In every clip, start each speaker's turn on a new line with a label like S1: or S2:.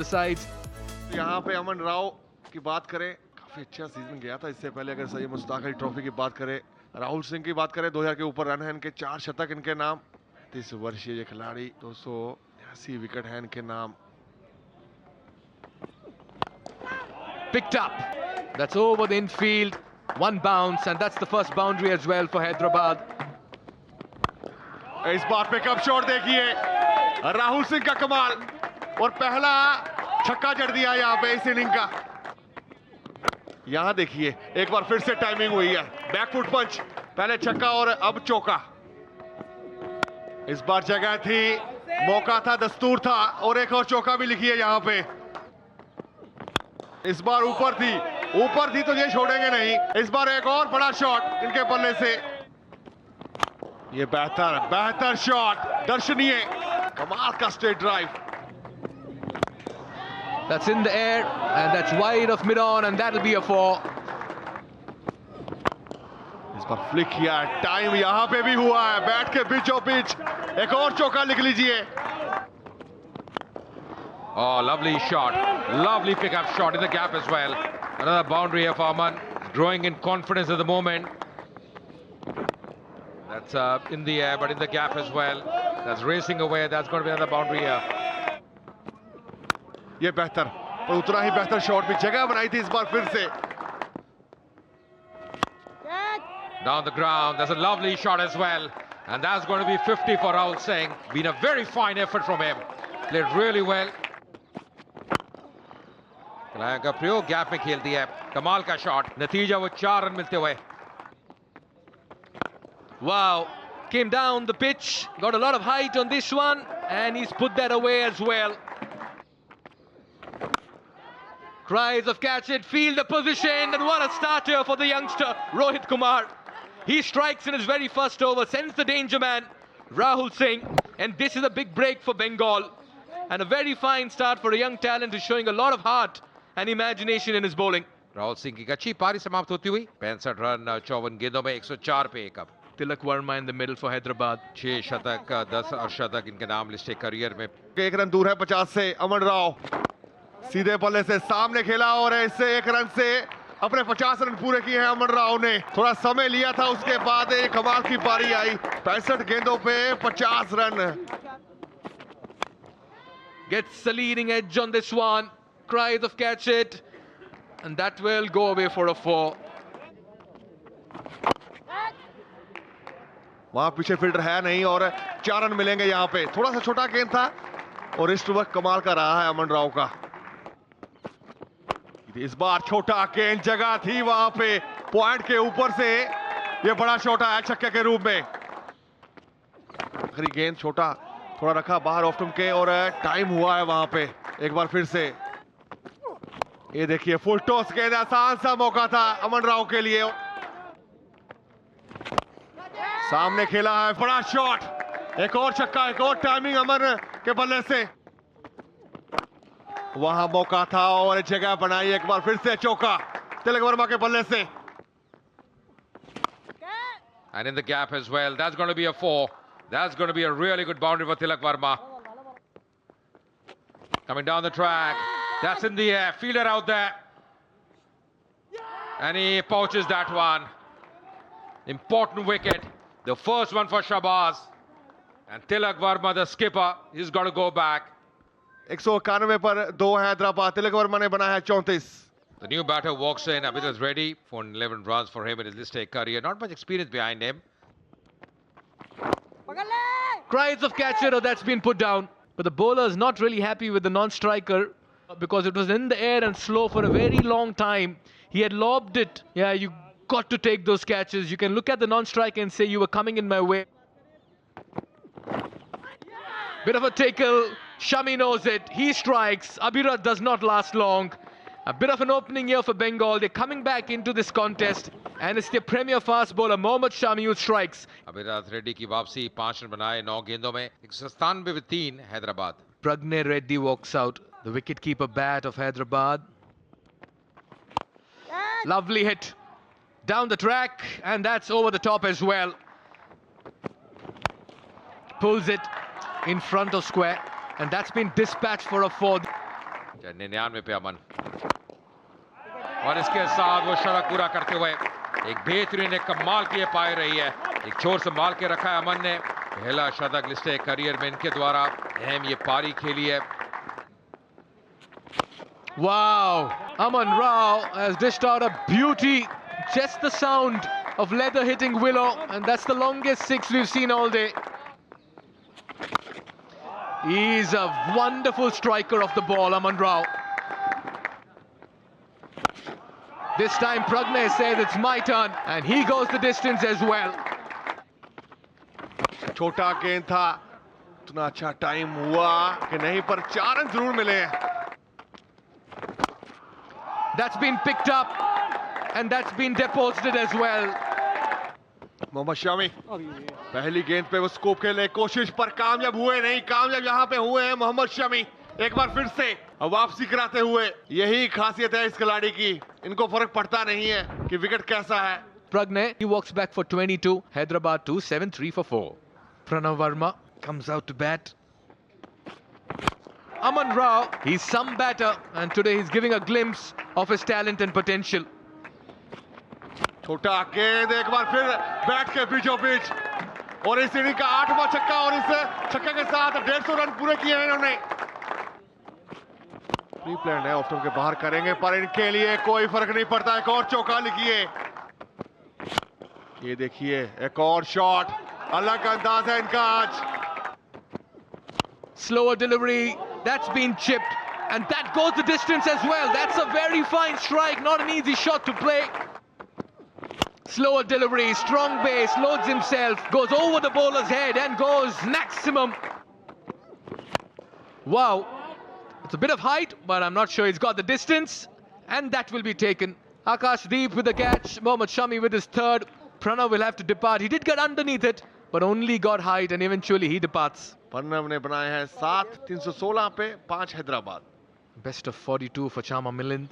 S1: the sides.
S2: यहाँ पे अमन राव की बात करें, काफी अच्छा सीजन गया था इससे पहले। अगर सैयद मुश्ताक अली ट्रॉफी की बात करें, राहुल सिंह की बात करें, 2000 के ऊपर रन है इनके, 4 शतक इनके नाम। 30 वर्षीय ये खिलाड़ी, 280 विकेट है इनके नाम।
S1: Picked up. That's over the infield. One bounce, and that's the first boundary as well for Hyderabad.
S2: इस बार पिकअप शॉट देखिए, राहुल सिंह का कमाल, और पहला छक्का जड़ दिया यहाँ पे इस इनिंग का। यहाँ देखिए एक बार फिर से टाइमिंग हुई है, बैकफुट पंच, पहले छक्का और अब चौका। इस बार जगह थी, मौका था, दस्तूर था, और एक और चौका भी लिखी है यहाँ पे। इस बार ऊपर थी तो ये छोड़ेंगे नहीं। इस बार एक और बड़ा शॉट इनके बल्ले से। ये बेहतर शॉट, दर्शनीय, कमाल का straight drive.
S1: That's in the air, and that's wide of mid-on, and that'll be a 4.
S2: इस बार फ्लिक किया है, टाइम यहाँ पे भी हुआ है, बैट के बीचों बीच एक और चौका लिख लीजिए।
S3: Oh, lovely shot. Lovely pickup shot in the gap as well. Another boundary here for Aman. Growing in confidence at the moment. That's in the air, but in the gap as well. That's racing away. That's going to be another boundary here.
S2: ये बेहतर, और उतना ही बेहतर shot भी, जगह बनाई थी इस बार फिर से।
S3: Down the ground. That's a lovely shot as well. And that's going to be 50 for Rahul Singh. Been a very fine effort from him. Played really well. का प्रयोग गैप में खेल दिया है, कमाल का शॉट, नतीजा वो 4 रन मिलते हुए।
S1: Wow, came down the pitch, got a lot of height on this one, and he's put that away as well. Cries of catch it, field the position, and what a starter for the youngster Rohit Kumar. He strikes in his very first over, sends the danger man Rahul Singh, and this is a big break for Bengal, and a very fine start for a young talent who's showing a lot of heart and imagination in his bowling.
S3: Rahul Singh की अच्छी पारी समाप्त होती हुई, 65 run 54 गेंदों में 104 पे एक। अब
S1: Tilak Verma in the middle for Hyderabad.
S3: 6 शतक 10 अर्धशतक इनके नाम लिस्टे करियर में।
S2: 1 रन दूर है 50 से। अमन राव सीधे बल्ले से सामने खेला, और इससे 1 रन से अपने 50 रन पूरे किए हैं अमन राव ने। थोड़ा समय लिया था, उसके बाद एक कमाल की पारी आई, 65 गेंदों पे 50 run.
S1: Gets the leading edge on this one. Cries of catch it, and that will go away for a 4.
S2: वहां पीछे फील्डर है नहीं, और 4 रन मिलेंगे यहाँ पे। थोड़ा सा छोटा गेंद था, और रिस्ट वर्क कमाल का रहा है अमन राव का। इस बार छोटा गेंद, जगह थी वहां पे, पॉइंट के ऊपर से ये बड़ा शॉट आया छक्के के रूप में। आखिरी गेंद छोटा थोड़ा रखा बाहर ऑफ स्टंप के, और टाइम हुआ है वहां पे। एक बार फिर से ये देखिए, फुल टॉस गेंद, आसान सा मौका था अमन राव के लिए। सामने खेला है, बड़ा शॉट, एक और छक्का, एक और टाइमिंग अमन के बल्ले से। वहां मौका था और जगह बनाई, एक बार फिर से चौका तिलक वर्मा के बल्ले से।
S3: And in the gap as well. That's going to be a 4. That's going to be a really good boundary for Tilak Verma. Coming down the track. That's in the air. Fielder out there. And he pouches that one. Important wicket. The first one for Shabazz. And Tilak Verma, the skipper, he's got to go back.
S2: 191 पर 2 हैदराबाद, तिलक वर्मा ने बनाया है 34।
S3: The new batter walks in. Abid is ready for 11 runs for him in his List A career. Not much experience behind him.
S1: Cries of catch it, or that's been put down. But the bowler is not really happy with the non-striker because it was in the air and slow for a very long time. He had lobbed it. Yeah, you got to take those catches. You can look at the non-striker and say, you were coming in my way. Bit of a tackle. Shami knows it. He strikes. Abhirat does not last long. A bit of an opening here for Bengal. They're coming back into this contest. And it's their premier fast bowler, Mohammad Shami, who strikes.
S3: Abhirat Reddy की वापसी, 5 run बनाए 9 गेंदों में, 197 with 3 Hyderabad.
S1: Pragnay Reddy walks out, the wicketkeeper bat of Hyderabad. Lovely hit down the track, and that's over the top as well. Pulls it in front of square, and that's been dispatched for a 4.
S3: 99 पे अमन, और इसके साथ वो शतक पूरा करते हुए एक बेहतरीन एक कमाल की पाई रही है। एक छोर संभाल के रखा है अमन ने। पहला शतक लिस्ट करियर में इनके द्वारा अहम ये पारी खेली है।
S1: Wow, Aman Rao has dished out a beauty. Just the sound of leather hitting willow, and that's the longest six we've seen all day. He's a wonderful striker of the ball, Aman Rao. This time Pragnay says it's my turn, and he goes the distance as well.
S2: छोटा गेंद था, इतना अच्छा time हुआ कि नहीं, पर 4 run जरूर मिले।
S1: That's been picked up, and that's been deposited as well.
S2: Mohammed Shami पहली गेंद पे वो स्कोप खेलने की कोशिश, पर कामयाब हुए नहीं। कामयाब यहां पे हुए हैं मोहम्मद शमी, एक बार फिर से वापसी कराते हुए। यही खासियत है इस खिलाड़ी की, इनको फर्क पड़ता नहीं है कि विकेट कैसा है।
S1: Pragnay, he walks back for 22. Hyderabad 2, 7-3 for 4. Pranav Verma comes out to bat. Aman Rao, he's some batter, and today he's giving a glimpse of his talent and potential.
S2: छोटा गेंद एक बार फिर बैट के बीचों बीच, और इस इनिंग का 8वां छक्का, और इस छक्के के साथ 150 रन पूरे किए हैं इन्होंने। प्री प्लान है, ऑफ स्टंप के बाहर करेंगे, पर इनके लिए कोई फर्क नहीं पड़ता। एक और चौका लिखिए, ये देखिए एक और शॉट, अलग अंदाज है इनका आज।
S1: Slower delivery, that's been chipped, and that goes the distance as well. That's a very fine strike, not an easy shot to play. Slower delivery, strong base, loads himself, goes over the bowler's head and goes maximum. Wow, it's a bit of height, but I'm not sure he's got the distance, and that will be taken. Akash Deep with the catch, Mohammad Shami with his third. Pranav will have to depart. He did get underneath it, but only got height, and eventually he departs.
S2: Pranav ने बनाए हैं 7, 316 पे 5 Hyderabad.
S1: Best of 42 for Chama Milind.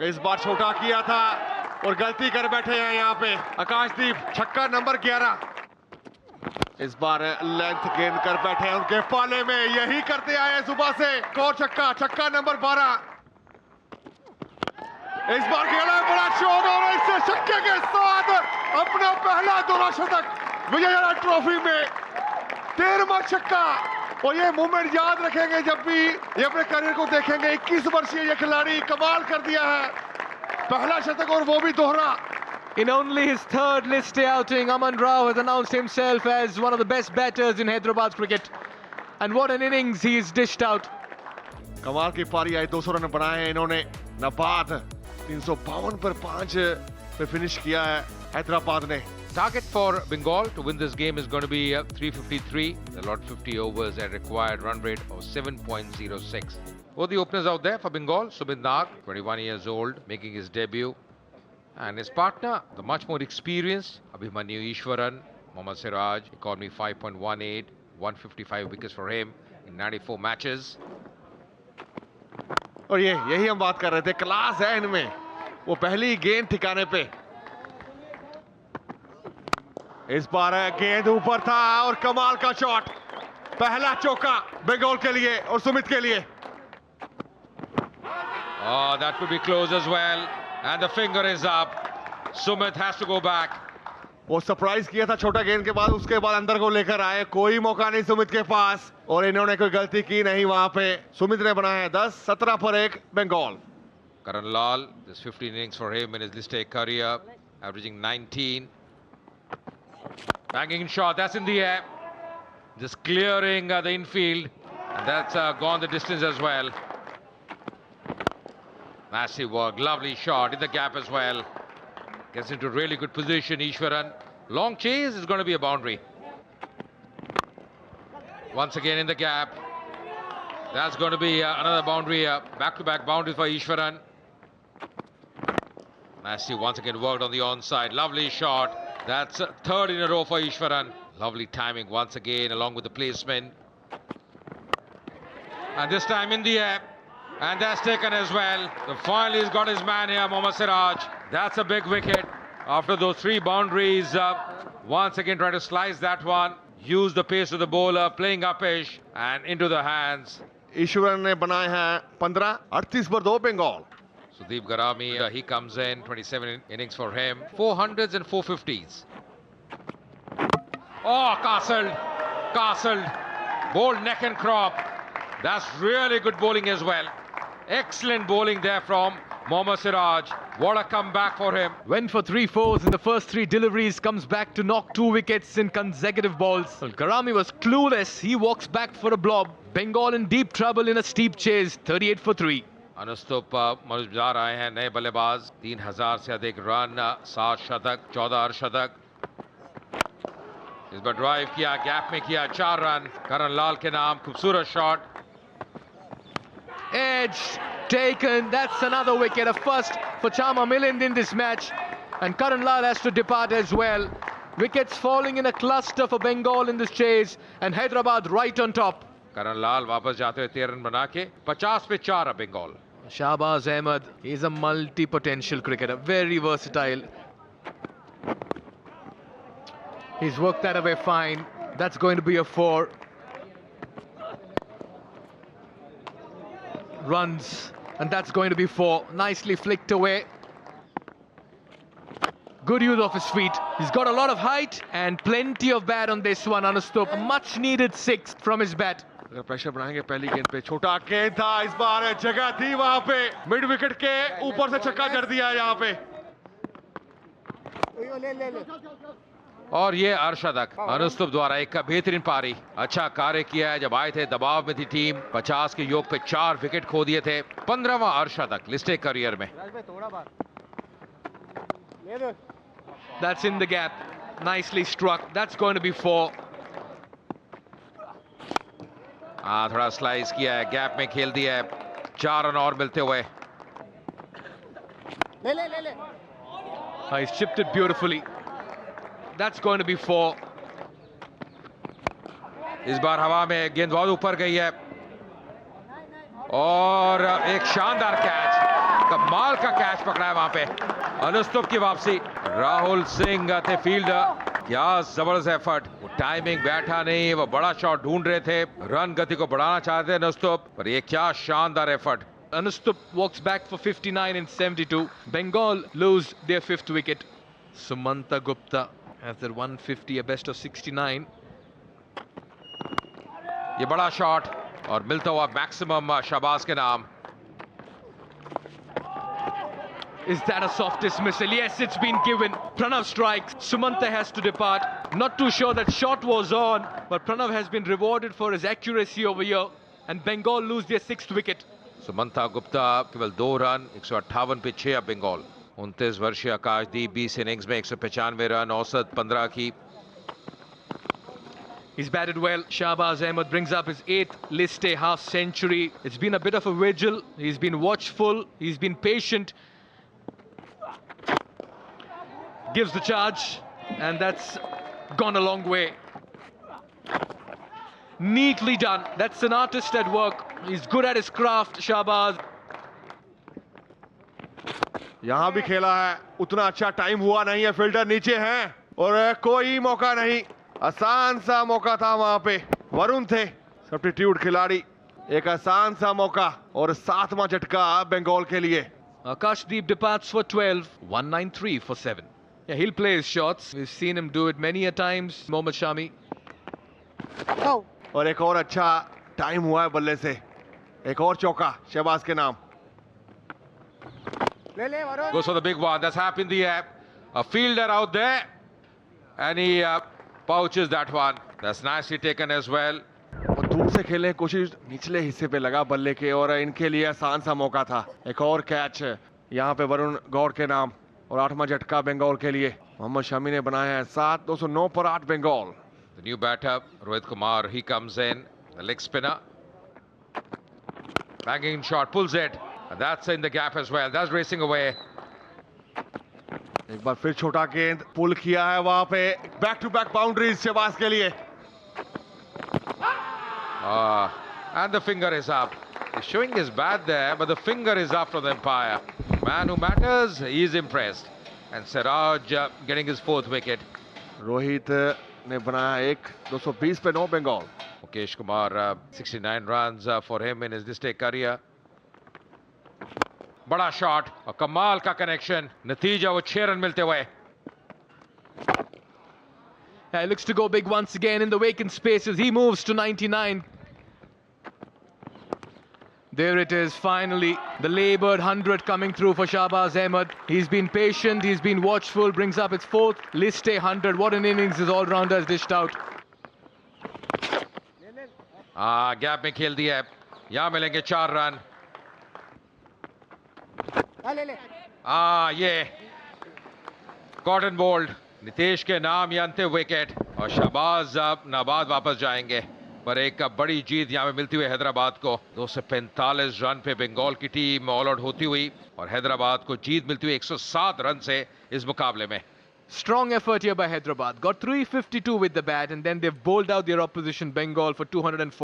S2: इस बार छोटा किया था और गलती कर बैठे हैं यहाँ पे आकाशदीप, छक्का नंबर 11। इस बार लेंथ गेंद कर बैठे हैं उनके पाले में, यही करते आए हैं सुबह से। और छक्का, छक्का नंबर 12। इस बार खेला बड़ा शॉट, और इससे छक्के के साथ अपना पहला दोहरा शतक विजयलक्ष्मी ट्रॉफी में, 13वां छक्का। और ये मूवमेंट याद रखेंगे जब भी ये अपने करियर को देखेंगे। 21 वर्षीय ये खिलाड़ी कमाल कर दिया है, पहला शतक और वो भी दोहरा।
S1: In only his third list day outing, Aman Rao has announced himself as one of the best batters in Hyderabad cricket. And what an innings he's dished out.
S2: कमाल की पारी आई, 200 रन बनाए हैं इन्होंने। नबाद 352 पर 5 पे फिनिश किया है हैदराबाद ने।
S3: Target for Bengal to win this game is going to be 353. The lot 50 overs at required run rate of 7.06. Both the openers out there for Bengal, Sumit Nag, 21 years old, making his debut. And his partner, the much more experienced Abhimanyu Ishwaran, Mohammad Siraj, economy 5.18, 155 wickets for him in 94 matches.
S2: और यही हम बात कर रहे थे, class है इनमें। वो पहली गेंद ठिकाने पे, इस बार गेंद ऊपर था और कमाल का शॉट, पहला चौका बंगाल के लिए और सुमित के लिए।
S3: Oh, that could be close as well. And the finger is up. Sumit has to go back.
S2: वो सरप्राइज किया था छोटा गेंद के बाद, उसके बाद अंदर को लेकर आए, कोई मौका नहीं सुमित के पास, और इन्होंने कोई गलती की नहीं वहां पे। सुमित ने बनाया है 10, 17 पर 1 Bengal.
S3: Karan Lal, there's 15 innings for him in his list A career, averaging 19. Banging shot, that's in the air. Just clearing the infield, and that's gone the distance as well. Massive work, lovely shot in the gap as well. Gets into really good position, Ishwaran. Long chase is going to be a boundary. Once again in the gap. That's going to be another boundary, back-to-back boundary for Ishwaran. Massive once again worked on the onside. Lovely shot. That's third in a row for Ishwaran. Lovely timing once again along with the placement. And this time in the air. And that's taken as well. So finally he's got his man here, Mohammad Siraj. That's a big wicket. After those 3 boundaries, once again trying to slice that one. Use the pace of the bowler, playing uppish and into the hands.
S2: Eswaran ने बनाए हैं 15, 38 पर 2 Bengal.
S3: Sudeep Garami, he comes in, 27 innings for him, 400s and 450s. Oh, castled, bowled neck and crop. That's really good bowling as well. Excellent bowling there from Mohammad Siraj. What a comeback for him.
S1: Went for 3-4s in the first 3 deliveries, comes back to knock 2 wickets in consecutive balls. Well, Garami was clueless. He walks back for a blob. Bengal in deep trouble in a steep chase, 38 for 3.
S3: अनुस्तुप मनुजदार आए हैं नए बल्लेबाज, 3000 से अधिक run, 7 शतक, 14 अर्धशतक। इस बार drive किया, गैप में किया 4 रन, करण लाल के नाम, खूबसूरत shot.
S1: Edge taken, that's another wicket, a first for Chama Milind in this match, and Karan Lal has to depart as well. Wickets falling in a cluster for Bengal in this chase, and Hyderabad right on top.
S3: करण लाल वापस जाते हुए 13 run बना के 50 पे 4 है Bengal.
S1: Shahbaz Ahmed is a multi-potential cricketer, very versatile. He's worked that away fine. That's going to be a 4. Runs, and that's going to be 4. Nicely flicked away. Good use of his feet. He's got a lot of height and plenty of bat on this one, Anustup. A much needed 6 from his bat.
S2: अगर pressure बनाएंगे पहली गेंद पे, छोटा गेंद था, इस बार जगह थी वहां पे, मिड विकेट के ऊपर से छक्का जड़ दिया यहाँ पे।
S3: और ये अर्धशतक अनुस्तुप द्वारा एक बेहतरीन पारी, अच्छा कार्य किया है। जब आए थे दबाव में थी टीम, 50 के योग पे 4 विकेट खो दिए थे, 15वां अर्धशतक लिस्टे करियर में।
S1: That's in the gap, nicely struck. That's going to be 4.
S3: हाँ, थोड़ा स्लाइस किया है, गैप में खेल दिया है, 4 रन और मिलते हुए।
S1: He's chipped it beautifully. That's going to be 4.
S3: इस बार हवा में गेंद बहुत ऊपर गई है और एक शानदार कैच, कमाल का कैच पकड़ा है वहां पे। अनुस्तुप की वापसी, राहुल सिंह थे फील्डर, क्या जबरदस्त एफर्ट। वो टाइमिंग बैठा नहीं, वो बड़ा शॉट ढूंढ रहे थे, रन गति को बढ़ाना चाहते थे अनुस्तुप, पर ये क्या शानदार effort.
S1: Anustup walks back for 59 in 72. Bengal lose their 5th wicket. Sumanta Gupta has their 150, a best of 69.
S3: ये बड़ा शॉट और मिलता हुआ मैक्सिमम शहबाज के नाम।
S1: Is that a soft dismissal? Yes, it's been given. Pranav strikes. Sumanta has to depart. Not too sure that shot was on, but Pranav has been rewarded for his accuracy over here. And Bengal lose their 6th wicket.
S3: Sumanta Gupta केवल 2 run, 158 पे 6 अब बंगाल। 29 वर्षीय आकाशदीप 20 innings में 195 run, औसत 15 की।
S1: He's batted well. Shahbaz Ahmed brings up his 8th list day half century. It's been a bit of a vigil. He's been watchful. He's been patient. Gives the charge, and that's gone a long way. Neatly done. That's an artist at work. He's good at his craft, Shahbaz.
S2: यहां भी खेला है, उतना अच्छा time हुआ नहीं है, fielder नीचे हैं और कोई मौका नहीं, आसान सा मौका था वहां पे। वरुण थे सब्स्टिट्यूट खिलाड़ी, एक आसान सा मौका और 7वां झटका बंगाल के लिए।
S1: Akashdeep departs for 12, 193 for 7. Yeah, he'll play his shots. We've seen him do it many a times, Mohammad Shami.
S2: और एक और अच्छा टाइम हुआ है बल्ले से, एक और चौका शहबाज के नाम।
S3: Goes for the big one. That's happened in the air. A fielder out there, and he pouches that one. That's nicely taken as well.
S2: और दूर से खेलने की कोशिश, निचले हिस्से पे लगा बल्ले के और इनके लिए आसान सा मौका था। एक और कैच यहाँ पे वरुण गौड़ के नाम और 8वां झटका बंगाल के लिए। मोहम्मद शमी ने बनाए हैं 7, 209 पर 8 Bengal.
S3: The new batter, Rohit Kumar, he comes in, the leg spinner. Banging shot, pulls it. And that's in the gap as well. That's racing away.
S2: एक बार फिर छोटा गेंद पुल किया है वहां पे, back to back boundaries Shahbaz के लिए।
S3: And the finger is up. He's showing his bat there, but the finger is up from the umpire. Man who matters, he is impressed. And Siraj getting his 4th wicket.
S2: Rohit ने बनाया एक, 220 पे 9 Bengal.
S3: Mukesh Kumar, 69 runs for him in his List A career. बड़ा shot और कमाल का connection, नतीजा वो 6 रन मिलते हुए।
S1: He looks to go big once again in the vacant spaces. He moves to 99. There it is, finally, the laboured 100 coming through for Shahbaz Ahmed. He's been patient, he's been watchful, brings up its 4th List A 100. What an innings his all-rounder has dished out.
S3: Gap में खेल दिया है, यहां मिलेंगे 4 run. ये cotton bold, Nitesh के नाम ये अंतिम विकेट और शहबाज अब नाबाद वापस जाएंगे, पर एक बड़ी जीत यहां पे मिलती हुई हैदराबाद को। 245 रन पे बंगाल की टीम ऑल आउट होती हुई और हैदराबाद को जीत मिलती हुई 107 रन से इस मुकाबले में।
S1: Strong effort here by Hyderabad. Got 352 with the bat and then they've bowled out their opposition Bengal for 204.